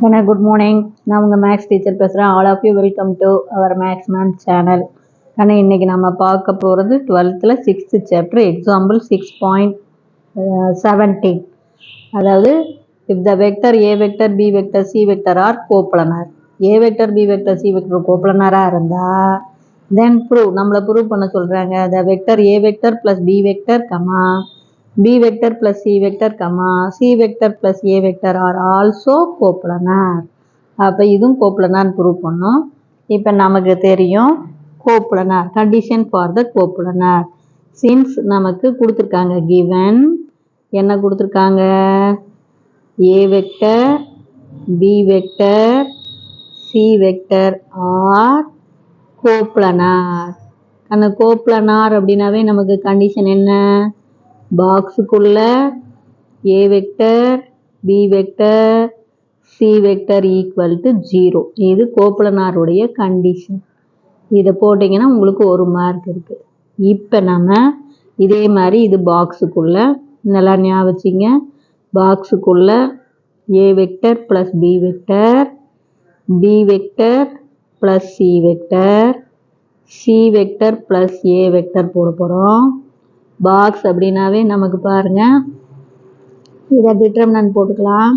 Good morning. நான் உங்கள் maths teacher பேசுகிறேன். All of you welcome to our maths ma'am channel. ஆனால் இன்றைக்கி நம்ம பார்க்க போகிறது 12th 6th சாப்டர் எக்ஸாம்பிள் 6.17. அதாவது if the vector A vector B vector C vector are coplanar, A vector B vector C vector கோப்ளனாராக இருந்தால் then நம்மளை prove பண்ண சொல்கிறாங்க. The vector A vector plus B vector comma b vector plus c vector comma c vector plus a vector are also coplanar. அப்போ இதுவும் கோப்ளனார்னு prove பண்ணோம். இப்போ நமக்கு தெரியும் coplanar condition for the coplanar. Since நமக்கு கொடுத்துருக்காங்க given என்ன கொடுத்துருக்காங்க, a vector b vector c vector are coplanar. அந்த கோப்ளனார் அப்படின்னாவே நமக்கு கண்டிஷன் என்ன, பாக்ஸுக்குள்ள A vector B vector C vector equal to 0. இது கோப்ளனாருடைய கண்டிஷன். இதை போட்டிங்கன்னா உங்களுக்கு ஒரு மார்க் இருக்குது. இப்போ நம்ம இதே மாதிரி இது பாக்ஸுக்குள்ள நல்லா ஞாபகம் வச்சுங்க. பாக்ஸுக்குள்ள A vector plus B vector B vector plus C vector C vector plus A vector போட போகிறோம். பாக்ஸ் அப்படின்னாவே நமக்கு பாருங்கள், இதை டிட்டர்மினன்ட் போட்டுக்கலாம்.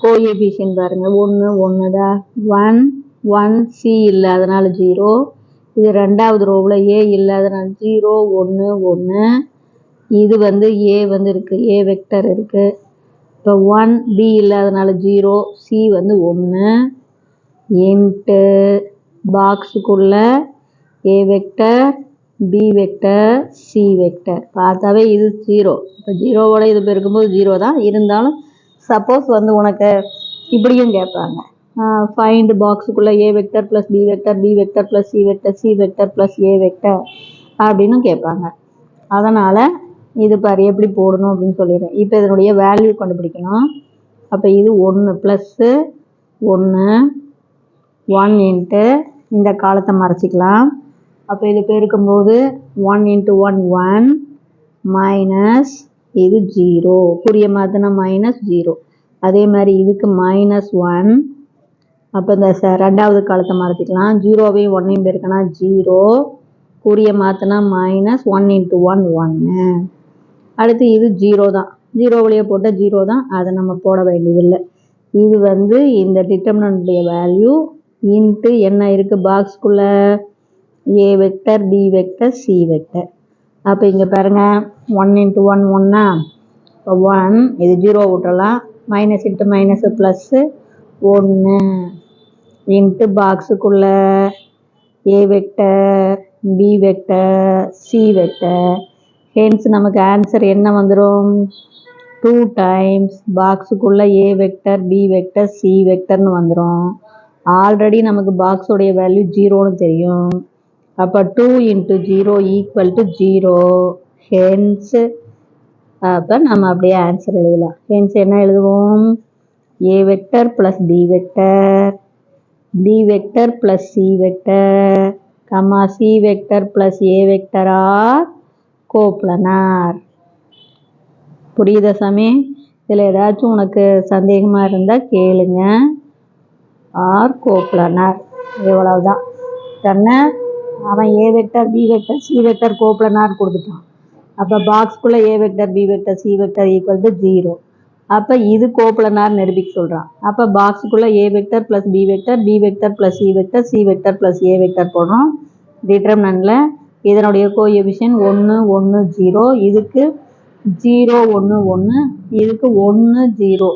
கோஎஃபிஷியன்ட் பாருங்கள் 1 1 தான், 1 1 சி இல்லை அதனால் 0. இது ரெண்டாவது ரோவில் ஏ இல்லை அதனால் 0 1 1. இது ஏ இருக்குது, ஏ வெக்டர் இருக்குது. இப்போ 1 பி இல்லை அதனால் 0, சி 1 இன்ட்டு பாக்ஸுக்குள்ள A vector B vector C vector. பார்த்தாவே இது 0. இப்போ 0வோட இது பெருக்கும்போது 0 தான். இருந்தாலும் சப்போஸ் உனக்கு இப்படியும் கேட்பாங்க, ஃபைண்ட் பாக்ஸுக்குள்ளே A vector plus B vector B vector plus C vector C vector plus A vector அப்படின்னு கேட்பாங்க. அதனால் இது பாரு எப்படி போடணும் அப்படின்னு சொல்லிடுறேன். இப்போ இதனுடைய வேல்யூ கண்டுபிடிக்கணும். அப்போ இது 1 ப்ளஸ்ஸு 1 1 இன்ட்டு இந்த காலத்தை மறைச்சிக்கலாம். அப்போ இது பெருக்கும்போது 1 × 1 1 மைனஸ் இது 0, குறிய மாற்றினா மைனஸ் 0. அதே மாதிரி இதுக்கு -1. அப்போ இந்த ரெண்டாவது காலத்தை மறைச்சிக்கலாம். 0வையும் 1ஐயும் பெருக்கினா 0, குறிய மாற்றினா -1 × 1 1. அடுத்து இது 0 தான், 0 வழியே போட்டால் 0 தான், அதை நம்ம போட வேண்டியதில்லை. இது இந்த டிட்டர்மினன்ட்டுடைய வேல்யூ இன்ட்டு என்ன இருக்குது பாக்ஸ்க்குள்ளே A vector B vector C vector. அப்போ இங்கே பாருங்கள் 1 × 1 1. இப்போ 1 இது 0 விட்டுறலாம், minus into minus plus 1 into பாக்ஸுக்குள்ள A vector B vector C vector. Hence நமக்கு ஆன்சர் என்ன வந்துடும், 2 டைம்ஸ் பாக்ஸுக்குள்ள A vector B vector C வெக்டர்னு வந்துடும். ஆல்ரெடி நமக்கு பாக்ஸோடைய வேல்யூ 0ன்னு தெரியும். அப்போ 2 × 0 ஈக்குவல் டு 0. ஹென்ஸ் அப்போ நம்ம அப்படியே ஆன்சர் எழுதலாம். ஹென்ஸ் என்ன எழுதுவோம், A vector plus B vector B vector plus C vector comma C vector plus A vector are coplanar. புரியுதா சாமி? இதில் ஏதாச்சும் உனக்கு சந்தேகமாக இருந்தால் கேளுங்க. ஆர் கோப்ளனார் எவ்வளவுதான். கண்ணா அவன் A vector B vector C vector coplanar கொடுத்துட்டான். அப்போ பாக்ஸ்க்குள்ளே A vector B vector C vector equal to 0. அப்போ இது கோப்ளனார் நிரூபிக்க சொல்கிறான். அப்போ பாக்ஸுக்குள்ளே A vector plus B vector B vector plus C vector C vector plus A vector போடுறோம். டிட்டர்மினன்ட்டில் இதனுடைய கோஎஃபிஷியன்ட் 1 1 0. இதுக்கு 0 1 1, இதுக்கு 1 0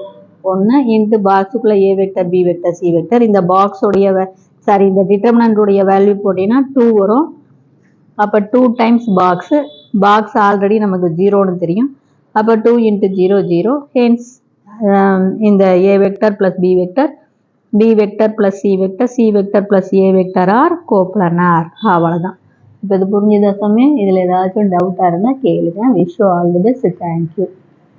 1 இன்ட்டு பாக்ஸுக்குள்ளே A vector B vector C vector. இந்த பாக்ஸோடைய இந்த டிட்டர்மினன்ட்டுடைய வேல்யூ போட்டிங்கன்னா 2 வரும். அப்போ 2 டைம்ஸ் பாக்ஸ் ஆல்ரெடி நமக்கு 0ன்னு தெரியும். அப்போ 2 × 0 0. ஹென்ஸ் இந்த A vector plus B vector B vector plus C vector C vector plus A vector are coplanar. அவ்வளோதான். இப்போ இது புரிஞ்சுதா சாமி? இதில் ஏதாச்சும் டவுட்டாக இருந்தால் கேளுங்க. Wish you all the best. Thank you.